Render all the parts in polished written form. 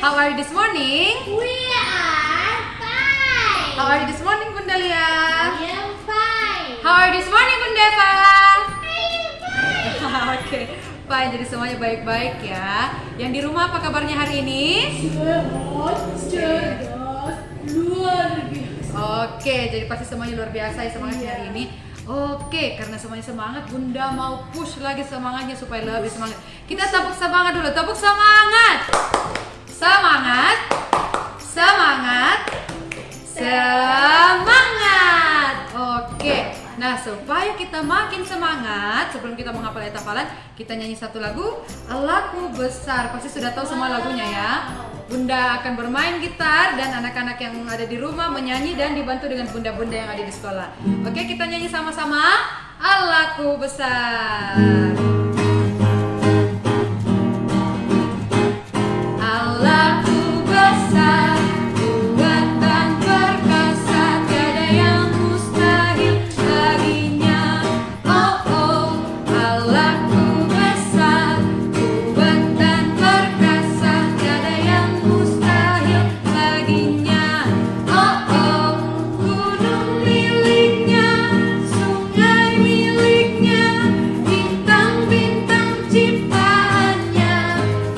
How are you this morning? We are fine. How are you this morning, Bunda Lia? I am fine. How are you this morning, Bunda Eva? I am fine. Oke, fine. Jadi semuanya baik-baik ya. Yang di rumah apa kabarnya hari ini? Luar biasa. Oke, jadi pasti semuanya luar biasa ya semangatnya hari ini. Oke, karena semuanya semangat, Bunda mau push lagi semangatnya supaya lebih semangat. Kita tepuk semangat dulu, tepuk semangat. Semangat, semangat, semangat. Oke, nah supaya kita makin semangat, sebelum kita menghafal ayat hafalan, kita nyanyi satu lagu, Allahku Besar. Pasti sudah tahu semua lagunya ya. Bunda akan bermain gitar dan anak-anak yang ada di rumah menyanyi dan dibantu dengan bunda-bunda yang ada di sekolah. Oke, kita nyanyi sama-sama, Allahku Besar. Allahku besar, kuat dan perkasa, tiada yang mustahil baginya. Oh oh, Allahku besar, kuat dan perkasa, tiada yang mustahil baginya. Oh oh, gunung miliknya, sungai miliknya, bintang-bintang ciptaannya.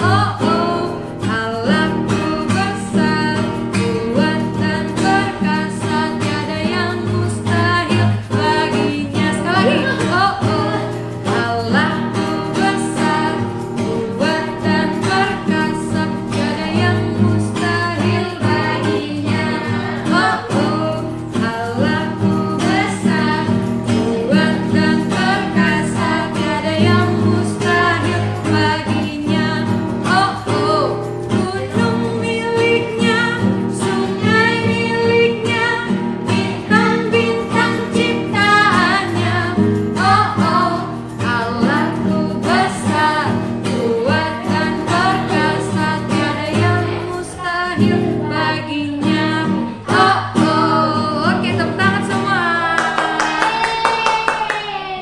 Oh oh, Allahku besar, kuat dan perkasa, tiada yang mustahil baginya. Sekali lagi. Oh oh, Allahku besar, kuat dan perkasa, tiada yang mustahil baginya. Oh oh, Allahku besar, kuat dan perkasa, tiada yang mustahil baginya. Oh oh, gunung miliknya, sungai miliknya, bintang-bintang ciptaannya. Oh oh, Allahku besar, kuat dan perkasa, tiada yang mustahil baginya. Oh oh, oke, tepuk tangan semua.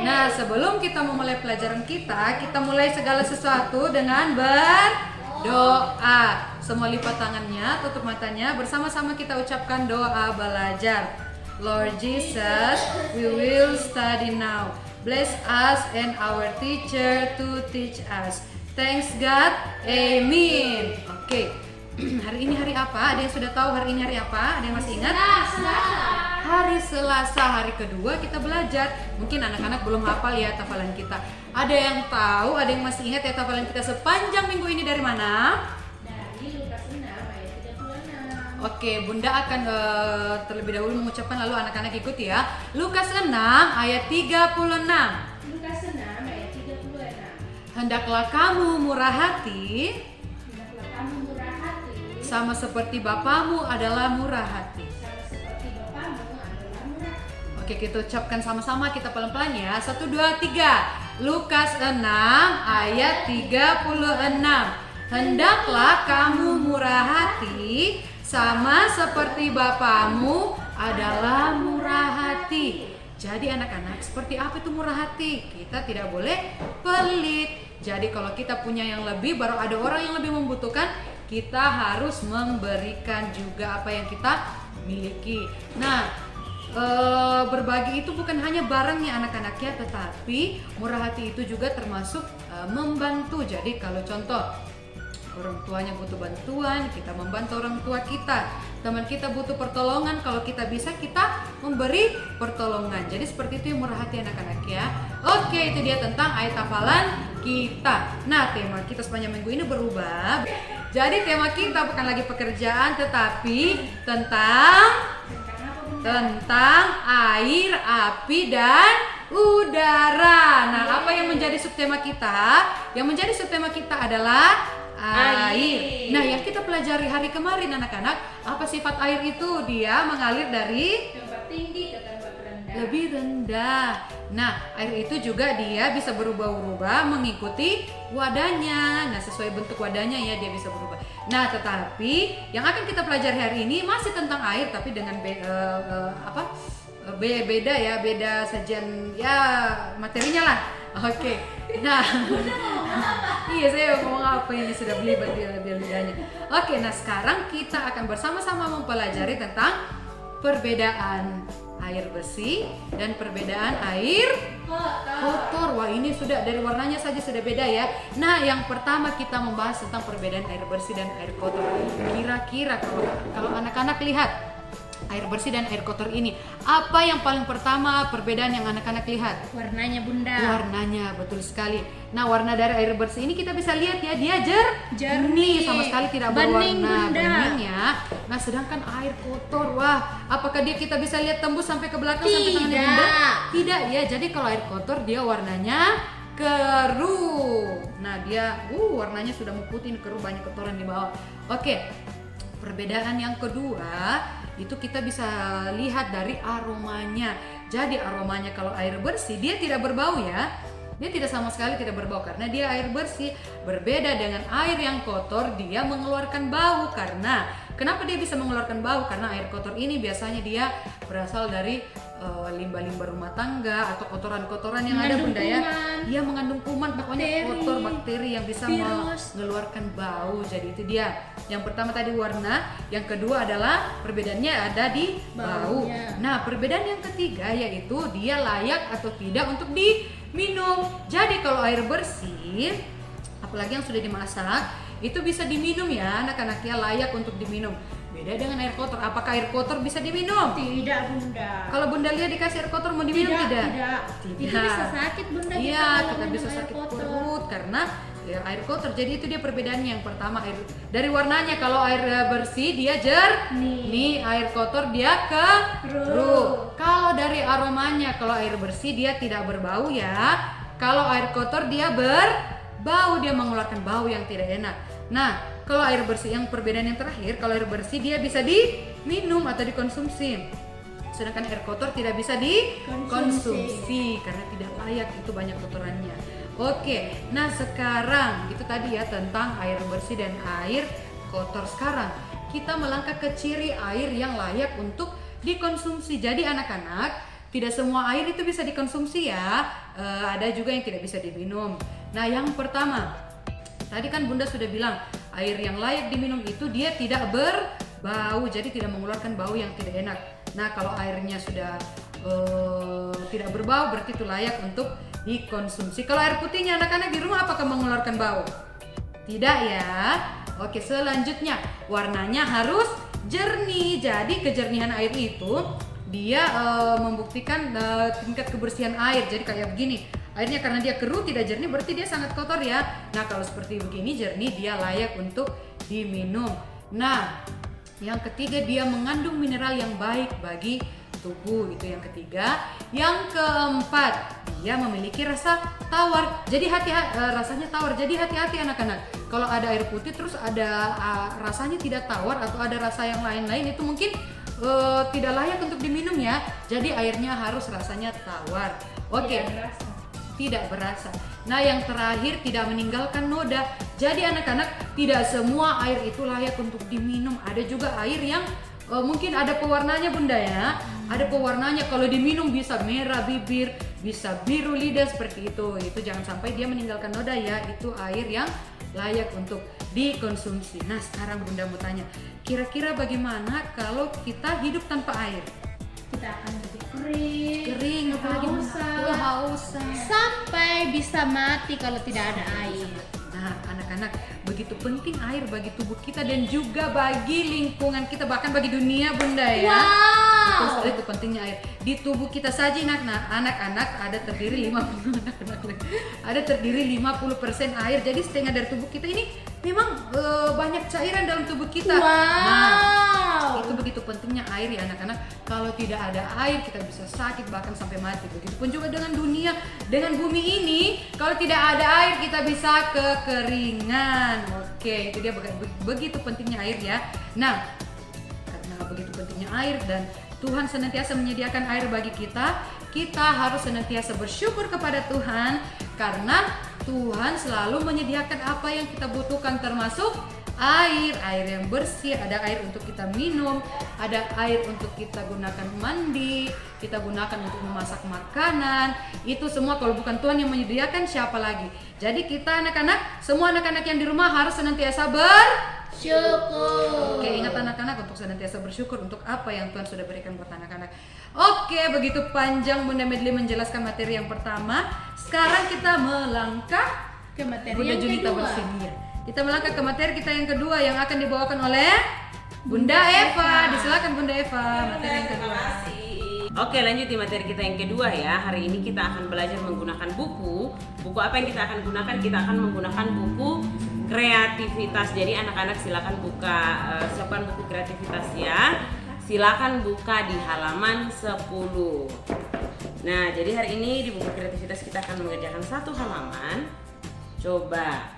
Nah, sebelum kita memulai pelajaran kita mulai segala sesuatu dengan berdoa. Semua lipat tangannya, tutup matanya, bersama-sama kita ucapkan doa belajar. Lord Jesus, we will study now. Bless us and our teacher to teach us. Thanks God, amen. Oke, hari ini hari apa? Ada yang sudah tahu hari ini hari apa? Ada yang masih ingat? Hari Selasa, hari kedua kita belajar. Mungkin anak-anak belum hafal ya hafalan kita. Ada yang tahu, ada yang masih ingat ya hafalan kita sepanjang minggu ini dari mana? Dari Lukas 6 ayat 36. Oke, Bunda akan terlebih dahulu mengucapkan lalu anak-anak ikut ya. Lukas 6 ayat 36. Lukas 6 ayat 36. Hendaklah kamu murah hati Hendaklah kamu murah hati, sama seperti Bapamu adalah murah hati. sama seperti Bapamu adalah murah. Oke, kita ucapkan sama-sama, kita pelan-pelan ya. 1, 2, 3. Lukas 6 ayat 36. Hendaklah kamu murah hati sama seperti Bapamu adalah murah hati. Jadi anak-anak, seperti apa itu murah hati? Kita tidak boleh pelit. Jadi kalau kita punya yang lebih, baru ada orang yang lebih membutuhkan, kita harus memberikan juga apa yang kita miliki. Nah, berbagi itu bukan hanya barangnya anak-anak ya, tetapi murah hati itu juga termasuk membantu. Jadi kalau contoh orang tuanya butuh bantuan, kita membantu orang tua kita. Teman kita butuh pertolongan, kalau kita bisa kita memberi pertolongan. Jadi seperti itu yang murah hati anak-anak ya. Oke, itu dia tentang ayat hafalan kita. Nah, tema kita sepanjang minggu ini berubah. Jadi tema kita bukan lagi pekerjaan, tetapi tentang air, api, dan udara. Nah, apa yang menjadi subtema kita? Yang menjadi subtema kita adalah air. Nah, yang kita pelajari hari kemarin anak-anak, apa sifat air itu? Dia mengalir dari Tempat tinggi ke tempat rendah. lebih rendah. Nah, air itu juga dia bisa berubah-ubah mengikuti wadahnya. Nah, sesuai bentuk wadahnya ya dia bisa berubah. Nah, tetapi yang akan kita pelajari hari ini masih tentang air, tapi dengan beda ya, beda sajian ya materinya lah. Oke. Nah, iya saya ngomong apa ini sudah beli lidahnya. Oke, nah sekarang kita akan bersama-sama mempelajari tentang perbedaan air bersih dan perbedaan air kotor. Wah, ini sudah dari warnanya saja sudah beda ya. Nah, yang pertama kita membahas tentang perbedaan air bersih dan air kotor. Kira-kira kalau anak-anak lihat air bersih dan air kotor ini, apa yang paling pertama perbedaan yang anak-anak lihat? Warnanya Bunda. Warnanya, betul sekali. Nah, warna dari air bersih ini kita bisa lihat ya, dia jernih, sama sekali tidak Bening, berwarna Bunda. bening ya. Nah, sedangkan air kotor, wah, apakah dia kita bisa lihat tembus sampai ke belakang sampai tangan Tidak. Bunda? Tidak ya. Jadi kalau air kotor dia warnanya keruh. Nah, dia warnanya sudah memutih, keruh, banyak kotoran di bawah. Oke. Perbedaan yang kedua itu kita bisa lihat dari aromanya. Jadi aromanya kalau air bersih dia tidak berbau ya. Dia tidak sama sekali tidak berbau karena dia air bersih. Berbeda dengan air yang kotor, dia mengeluarkan bau. Karena kenapa dia bisa mengeluarkan bau? Karena air kotor ini biasanya dia berasal dari limbah-limbah rumah tangga atau kotoran-kotoran yang ada Bunda ya. Dia mengandung kuman, pokoknya kotor, bakteri yang bisa mengeluarkan bau. Jadi itu dia. Yang pertama tadi warna, yang kedua adalah perbedaannya ada di bau. Nah, perbedaan yang ketiga yaitu dia layak atau tidak untuk diminum. Jadi kalau air bersih, apalagi yang sudah dimasak, itu bisa diminum ya anak-anak ya, layak untuk diminum. Beda dengan air kotor. Apakah air kotor bisa diminum? Tidak Bunda. Kalau Bunda lihat dikasih air kotor mau diminum tidak? Tidak. Itu bisa sakit Bunda. Iya, kalau kita minum bisa air sakit kotor. perut karena ya, air kotor. Jadi itu dia perbedaannya. Yang pertama air dari warnanya, kalau air bersih dia jernih, air kotor dia keruh. Kalau dari aromanya, kalau air bersih dia tidak berbau ya. Kalau air kotor dia berbau, dia mengeluarkan bau yang tidak enak. Nah, kalau air bersih, yang perbedaan yang terakhir, kalau air bersih dia bisa diminum atau dikonsumsi. Sedangkan air kotor tidak bisa dikonsumsi karena tidak layak, itu banyak kotorannya. Oke, nah sekarang itu tadi ya tentang air bersih dan air kotor. Sekarang kita melangkah ke ciri air yang layak untuk dikonsumsi. Jadi anak-anak, tidak semua air itu bisa dikonsumsi ya. Ada juga yang tidak bisa diminum. Nah, yang pertama, tadi kan Bunda sudah bilang air yang layak diminum itu dia tidak berbau, jadi tidak mengeluarkan bau yang tidak enak. Nah, kalau airnya sudah tidak berbau berarti itu layak untuk dikonsumsi. Kalau air putihnya anak-anak di rumah apakah mengeluarkan bau? Tidak ya. Oke, selanjutnya warnanya harus jernih. Jadi kejernihan air itu dia membuktikan tingkat kebersihan air. Jadi kayak begini. Airnya karena dia keruh tidak jernih berarti dia sangat kotor ya. Nah, kalau seperti begini jernih dia layak untuk diminum. Nah, yang ketiga dia mengandung mineral yang baik bagi tubuh, itu yang ketiga. Yang keempat, dia memiliki rasa tawar. Jadi rasanya tawar. Jadi hati-hati anak-anak. Kalau ada air putih terus ada rasanya tidak tawar atau ada rasa yang lain-lain, itu mungkin tidak layak untuk diminum ya. Jadi airnya harus rasanya tawar. Oke. Tidak berasa. Nah, yang terakhir tidak meninggalkan noda. Jadi anak-anak, tidak semua air itu layak untuk diminum. Ada juga air yang mungkin ada pewarnanya Bunda ya. Ada pewarnanya, kalau diminum bisa merah bibir, bisa biru lidah seperti itu. Itu jangan sampai dia meninggalkan noda ya. Itu air yang layak untuk dikonsumsi. Nah, sekarang Bunda mau tanya, kira-kira bagaimana kalau kita hidup tanpa air? Kita akan jadi kering, apalagi haus, sampai bisa mati kalau tidak ada air. Nah, anak-anak, begitu penting air bagi tubuh kita dan juga bagi lingkungan kita, bahkan bagi dunia Bunda ya. Betul sekali itu pentingnya air. Di tubuh kita saja anak-anak ada terdiri 50% air. Jadi setengah dari tubuh kita ini memang banyak cairan dalam tubuh kita. Nah, itu begitu pentingnya air ya anak-anak. Kalau tidak ada air kita bisa sakit bahkan sampai mati. Begitupun juga dengan dunia, dengan bumi ini. Kalau tidak ada air kita bisa kekeringan. Oke, itu dia begitu pentingnya air ya. Nah, karena begitu pentingnya air dan Tuhan senantiasa menyediakan air bagi kita, kita harus senantiasa bersyukur kepada Tuhan karena Tuhan selalu menyediakan apa yang kita butuhkan termasuk air yang bersih, ada air untuk kita minum, ada air untuk kita gunakan mandi, kita gunakan untuk memasak makanan. Itu semua kalau bukan Tuhan yang menyediakan, siapa lagi? Jadi kita anak-anak, semua anak-anak yang di rumah harus senantiasa Syukur. Oke, ingat anak-anak untuk senantiasa bersyukur untuk apa yang Tuhan sudah berikan buat anak-anak. Oke, begitu panjang Bunda Medli menjelaskan materi yang pertama. Sekarang kita melangkah Ke materi Bunda yang Junita kedua. bersini. Kita melangkah ke materi kita yang kedua yang akan dibawakan oleh Bunda Eva. Disilakan Bunda Eva, materi yang kedua. Oke, lanjut di materi kita yang kedua ya. Hari ini kita akan belajar menggunakan buku. Buku apa yang kita akan gunakan? Kita akan menggunakan buku kreativitas. Jadi anak-anak silakan buka siapkan buku kreativitas ya. Silakan buka di halaman 10. Nah, jadi hari ini di buku kreativitas kita akan mengerjakan satu halaman. Coba.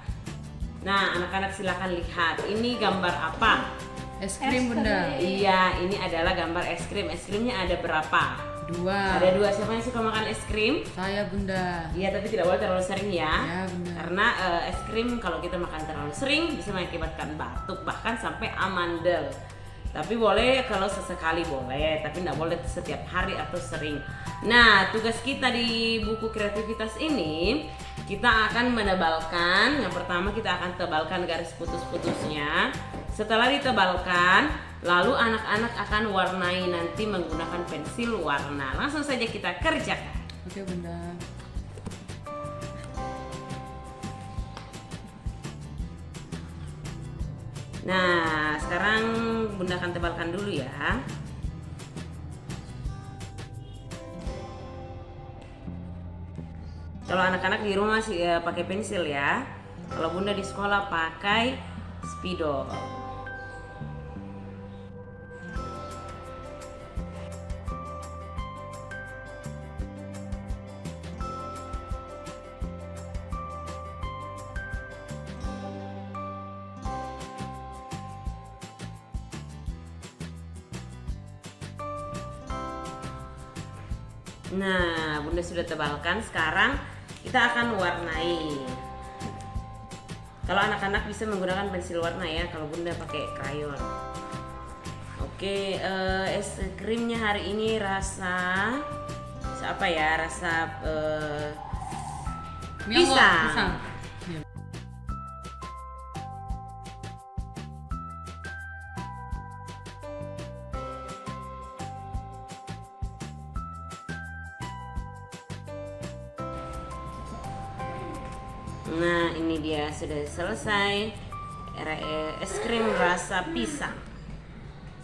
Nah, anak-anak silakan lihat. Ini gambar apa? Es krim Bunda. Iya, ini adalah gambar es krim. Es krimnya ada berapa? 2. Ada 2. Siapa yang suka makan es krim? Saya Bunda. Iya, tapi tidak boleh terlalu sering ya. Ya, benar. Karena es krim kalau kita makan terlalu sering bisa mengakibatkan batuk bahkan sampai amandel. Tapi boleh kalau sesekali boleh, tapi tidak boleh setiap hari atau sering. Nah, tugas kita di buku kreativitas ini kita akan menebalkan. Yang pertama kita akan tebalkan garis putus-putusnya. Setelah ditebalkan, lalu anak-anak akan warnai nanti menggunakan pensil warna. Langsung saja kita kerjakan. Oke Bunda. Nah, sekarang Bunda akan tebalkan dulu ya. Kalau anak-anak di rumah sih pakai pensil ya. Kalau Bunda di sekolah pakai spidol. Nah, Bunda sudah tebalkan. Sekarang kita akan warnai. Kalau anak-anak bisa menggunakan pensil warna ya. Kalau Bunda pakai krayon. Oke, es krimnya hari ini rasa apa ya? Rasa pisang. Ya. Nah, ini dia sudah selesai es krim rasa pisang.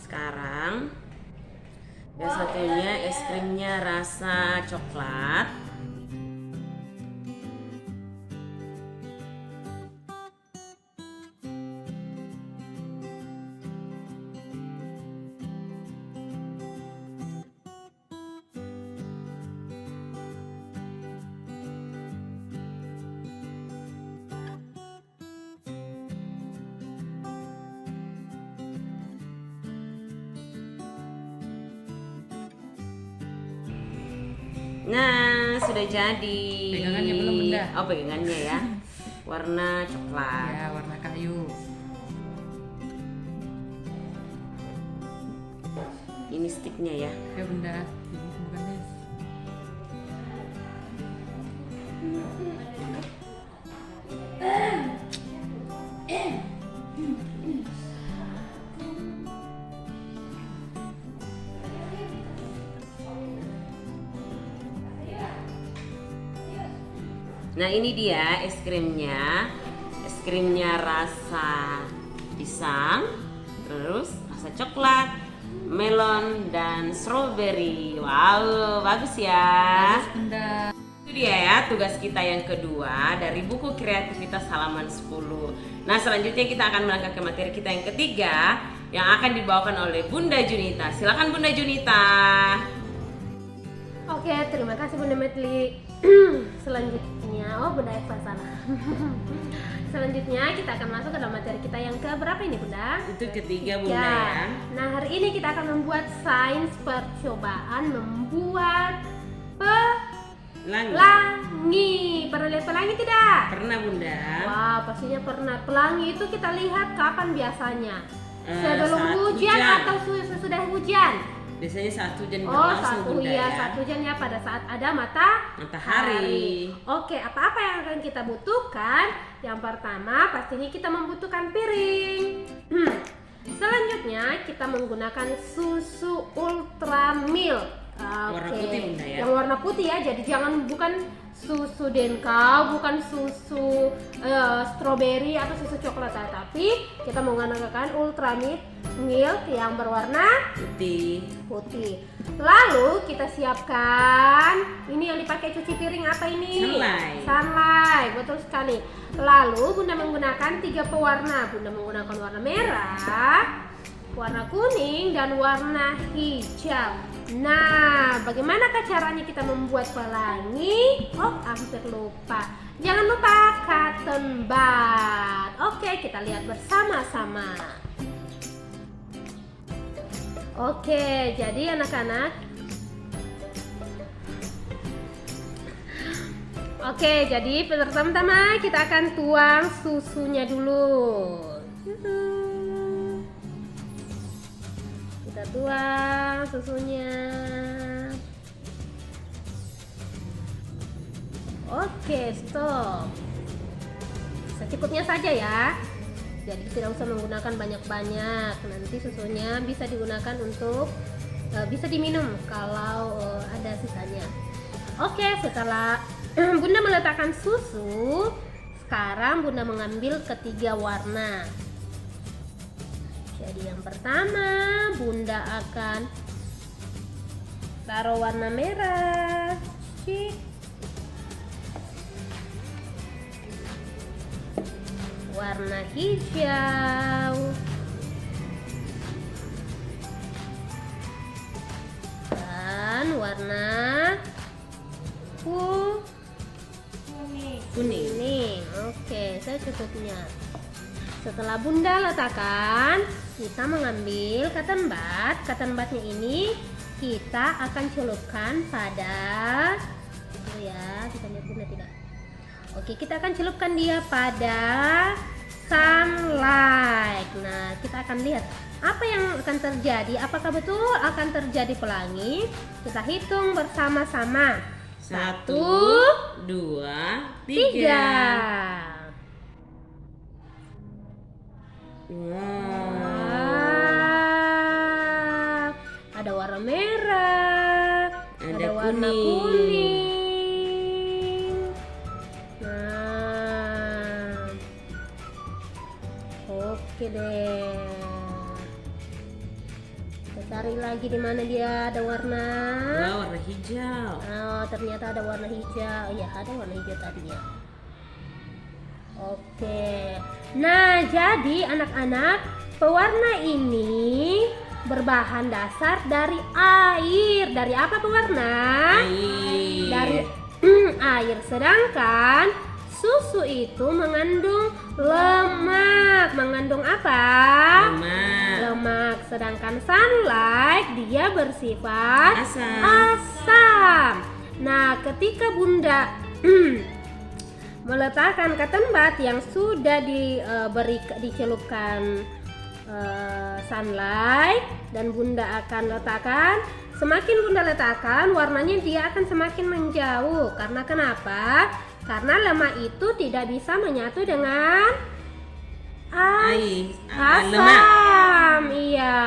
Sekarang yang satunya es krimnya rasa coklat. Nah, sudah jadi. Pegangannya belum, Bunda. Oh, pegangannya ya. Warna coklat. Ya, warna kayu. Ini sticknya ya. Ya Bunda. Ini bukannya. Nah, ini dia es krimnya. Es krimnya rasa pisang, terus rasa coklat, melon dan strawberry. Wow, bagus ya. Bagus Bunda. Itu dia ya tugas kita yang kedua dari buku kreativitas halaman 10. Nah, selanjutnya kita akan melangkah ke materi kita yang ketiga yang akan dibawakan oleh Bunda Junita. Silakan Bunda Junita. Oke, terima kasih Bunda Medli. Selanjutnya, Bunda Eva salah. Selanjutnya kita akan masuk ke dalam materi kita yang ke berapa ini Bunda? Itu ketiga Bunda ya. Nah, hari ini kita akan membuat sains percobaan membuat Langit. pelangi. Pernah lihat pelangi tidak? Pernah Bunda. Wah, pastinya pernah. Pelangi itu kita lihat kapan biasanya? Sebelum Saat hujan atau sesudah hujan? Biasanya saat hujan Oh, berlangsung Bunda ya. saat hujan ya, pada saat ada Matahari. Oke, apa-apa yang akan kita butuhkan? Yang pertama, pastinya kita membutuhkan piring. Selanjutnya, kita menggunakan susu ultra milk. Warna Oke. putih Bunda ya. Yang warna putih ya, jadi bukan susu denkau, bukan susu stroberi atau susu coklat, tapi kita menggunakan ultra milk yang berwarna putih. Lalu kita siapkan ini yang dipakai cuci piring, apa ini? Sunlight, betul sekali. Lalu Bunda menggunakan 3 pewarna. Bunda menggunakan warna merah, warna kuning, dan warna hijau. Nah, bagaimanakah caranya kita membuat pelangi? Oh, hampir lupa. Jangan lupa cotton bud. Oke, kita lihat bersama-sama. Oke, jadi anak-anak, pertama-tama kita akan tuang susunya dulu. Kita tuang susunya. Oke, stop. Secukupnya saja ya. Jadi tidak usah menggunakan banyak-banyak. Nanti susunya bisa digunakan untuk bisa diminum kalau ada sisanya. Oke, setelah Bunda meletakkan susu, sekarang Bunda mengambil ketiga warna. Jadi yang pertama Bunda akan taruh warna merah. Warna hijau, dan warna kuning. Oke, saya cukupnya. Setelah Bunda letakkan, kita mengambil cotton bud. Cotton budnya ini kita akan celupkan pada kita lihat Bunda tidak. Oke, kita akan celupkan dia pada sunlight. Nah, kita akan lihat apa yang akan terjadi. Apakah betul akan terjadi pelangi? Kita hitung bersama-sama. 1, 2, 3. Wow. Ada warna merah, ada warna kuning. Oke deh. Kita cari lagi di mana dia ada warna. Warna hijau. Oh, ternyata ada warna hijau. Iya, ada warna hijau tadinya. Oke. Nah, jadi anak-anak, pewarna ini berbahan dasar dari air. Dari apa pewarna? Air. Dari air. Sedangkan susu itu mengandung lemak. Mengandung apa? Lemak. Sedangkan sunlight dia bersifat asam. Nah, ketika Bunda meletakkan cotton bud yang sudah dicelupkan sunlight, dan Bunda akan letakkan, semakin Bunda letakkan warnanya dia akan semakin menjauh. Karena kenapa? Karena lemak itu tidak bisa menyatu dengan asam. Iya.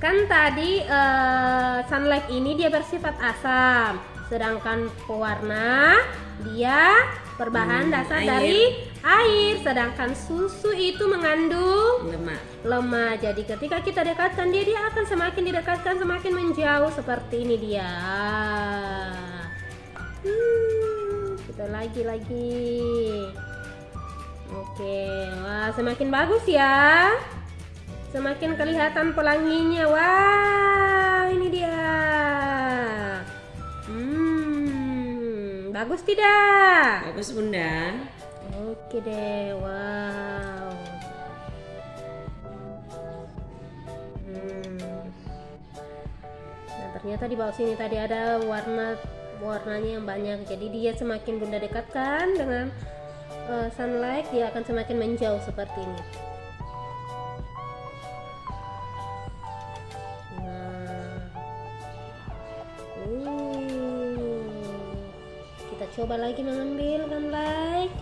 Kan tadi sunlight ini dia bersifat asam, sedangkan pewarna dia berbahan dasar dari air, sedangkan susu itu mengandung lemak. Jadi ketika kita dekatkan dia akan semakin didekatkan, semakin menjauh seperti ini dia. Kita lagi. Oke, wah semakin bagus ya. Semakin kelihatan pelanginya. Wah, ini dia. Bagus tidak? Bagus Bunda. Oke deh, wow. Nah, ternyata di bawah sini tadi ada warnanya yang banyak, jadi dia semakin Bunda dekatkan dengan sunlight, dia akan semakin menjauh seperti ini. Kita coba lagi mengambil sunlight.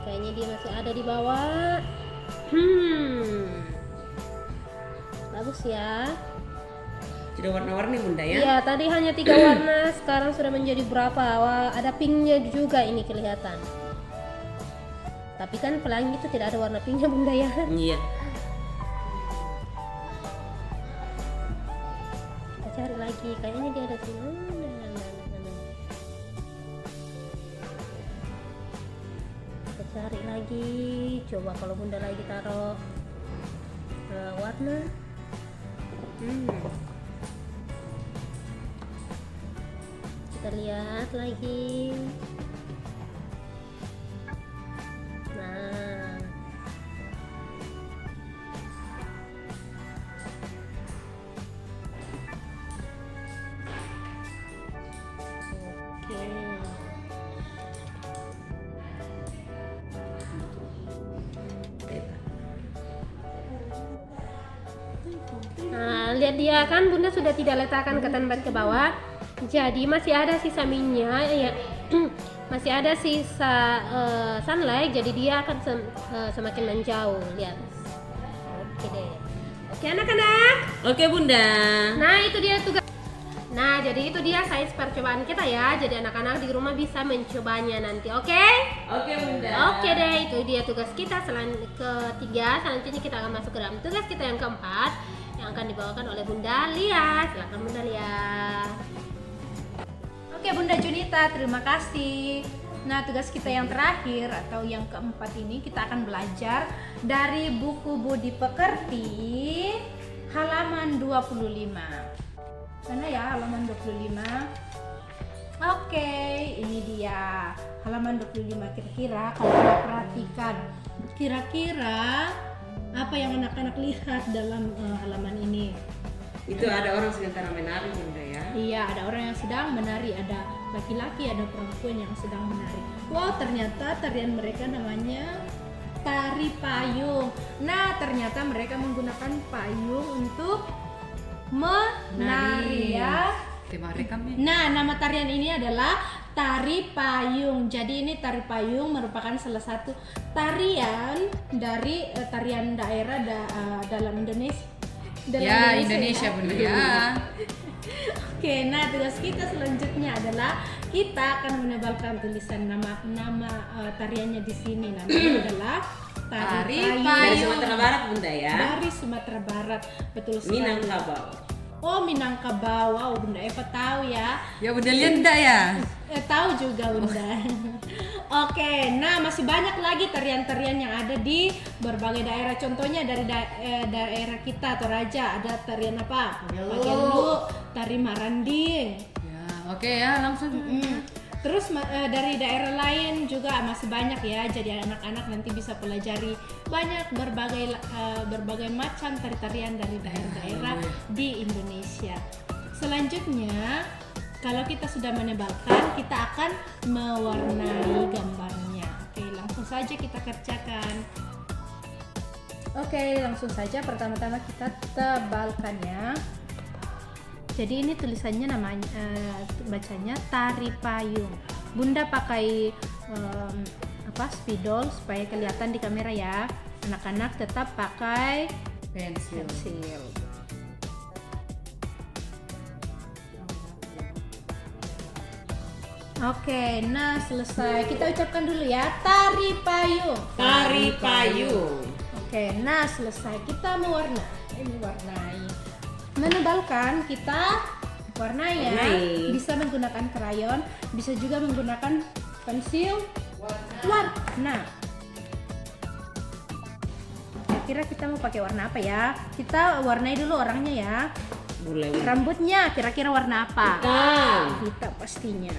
Kayaknya dia masih ada di bawah. Bagus ya. Sudah warna-warni Bunda ya? Iya, tadi hanya 3 warna, sekarang sudah menjadi berapa? Wah, ada pinknya juga ini kelihatan. Tapi kan pelangi itu tidak ada warna pinknya Bunda ya. Iya. Kita cari lagi, kayaknya dia ada di mana. Kita cari lagi, coba kalau Bunda lagi taruh warna. Kita lihat lagi. Nah, oke. Nah, lihat dia kan Bunda sudah tidak letakkan ketan bat ke bawah. Jadi masih ada sisa minyak ya. Masih ada sisa sunlight, jadi dia akan semakin menjauh. Lihat. Oke deh. Oke anak-anak. Oke Bunda. Nah, itu dia tugas. Nah, jadi itu dia size percobaan kita ya. Jadi anak-anak di rumah bisa mencobanya nanti. Oke? Oke Bunda. Oke deh, itu dia tugas kita ketiga. Selanjutnya kita akan masuk ke dalam tugas kita yang keempat, yang akan dibawakan oleh Bunda Lia. Silakan Bunda Lia. Oke Bunda Junita, terima kasih. Nah, tugas kita yang terakhir atau yang keempat ini kita akan belajar dari buku Budi Pekerti halaman 25. Mana ya halaman 25? Oke, ini dia halaman 25. Kira-kira kalau kita perhatikan, kira-kira apa yang anak-anak lihat dalam halaman ini? Itu ada orang sementara menari Bunda ya? Iya, ada orang yang sedang menari, ada laki-laki, ada perempuan yang sedang menari. Wow, ternyata tarian mereka namanya tari payung. Nah, ternyata mereka menggunakan payung untuk menari ya. Nah, nama tarian ini adalah tari payung. Jadi ini tari payung merupakan salah satu tarian dari tarian daerah dalam Indonesia. Indonesia Bunda ya. Oke, nah tugas kita selanjutnya adalah kita akan menebalkan tulisan nama tariannya di sini. Namanya adalah tari Dari payung. Sumatera Barat Bunda ya? Dari Sumatera Barat, betul sekali. Minangkabau. Oh, Minangkabau. Wow, Bunda Eva tahu ya. Ya Bunda lihat enggak ya? Tahu juga Bunda. Oke, nah masih banyak lagi tarian-tarian yang ada di berbagai daerah. Contohnya dari daerah kita Toraja ada tarian apa? Pagelu, tari Maranding. Ya, oke ya, langsung. Terus dari daerah lain juga masih banyak ya. Jadi anak-anak nanti bisa pelajari banyak berbagai macam tari-tarian dari daerah-daerah di Indonesia. Selanjutnya, kalau kita sudah menebalkan, kita akan mewarnai gambarnya. Oke, langsung saja kita kerjakan. Oke, langsung saja. Pertama-tama kita tebalkannya. Jadi ini tulisannya namanya bacanya tari payung. Bunda pakai spidol supaya kelihatan di kamera ya. Anak-anak tetap pakai Pensil. Oke, nah selesai. Kita ucapkan dulu ya, tari payung. Tari payung. Oke, nah selesai. Kita mewarnai. Menebalkan, kita warnai ya. Warnai. Bisa menggunakan krayon, bisa juga menggunakan pensil warna. Kira-kira kita mau pakai warna apa ya? Kita warnai dulu orangnya ya. Boleh. Rambutnya kira-kira warna apa? Hitam. Hitam pastinya.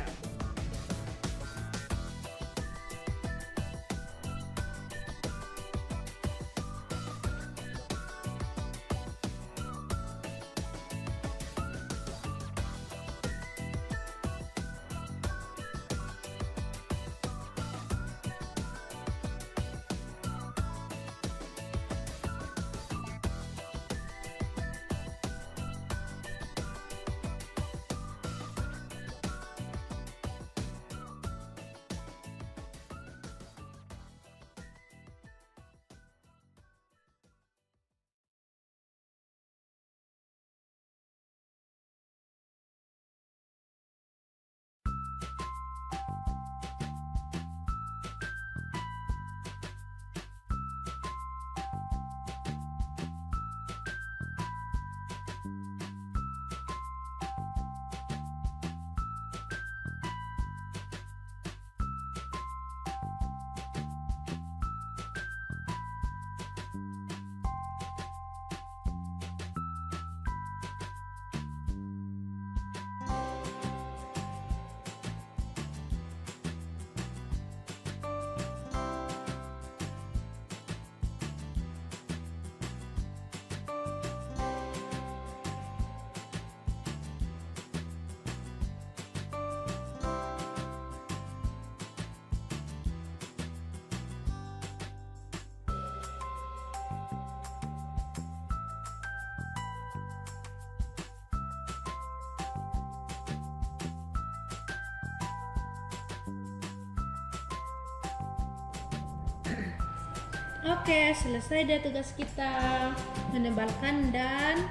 Oke, selesai deh tugas kita, menebalkan dan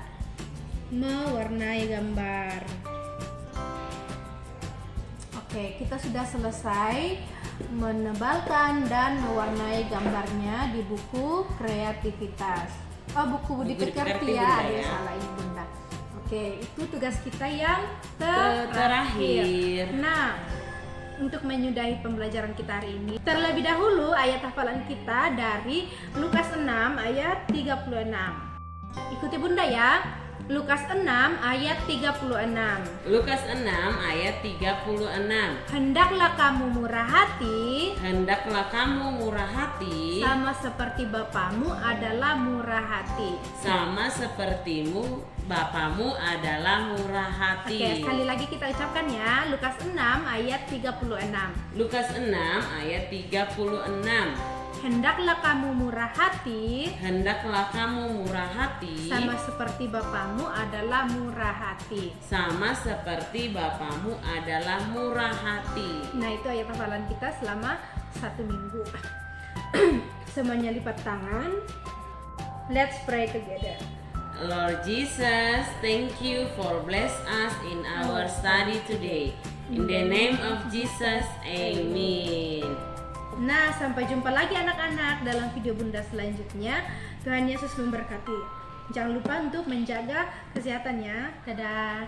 mewarnai gambar. Oke, kita sudah selesai menebalkan dan mewarnai gambarnya di buku kreativitas. Oh, buku Budi Pekerti ya, Bunda, ada ya. salah ini Bunda. Oke, itu tugas kita yang Terakhir. Nah, untuk menyudahi pembelajaran kita hari ini, terlebih dahulu ayat hafalan kita dari Lukas 6 ayat 36. Ikuti Bunda ya. Lukas 6 ayat 36. Lukas 6 ayat 36. Hendaklah kamu murah hati Hendaklah kamu murah hati sama seperti Bapamu adalah murah hati. sama sepertimu Bapamu adalah murah hati. Oke, sekali lagi kita ucapkan ya. Lukas 6 ayat 36. Lukas 6 ayat 36. Hendaklah kamu murah hati Hendaklah kamu murah hati sama seperti Bapamu adalah murah hati. sama seperti Bapamu adalah murah hati. Nah, itu ayat hafalan kita selama 1 minggu. Semuanya lipat tangan. Let's pray together. Lord Jesus, thank you for bless us in our study today. In the name of Jesus, amen. Nah, sampai jumpa lagi anak-anak dalam video Bunda selanjutnya. Tuhan Yesus memberkati. Jangan lupa untuk menjaga kesehatannya. Dadah.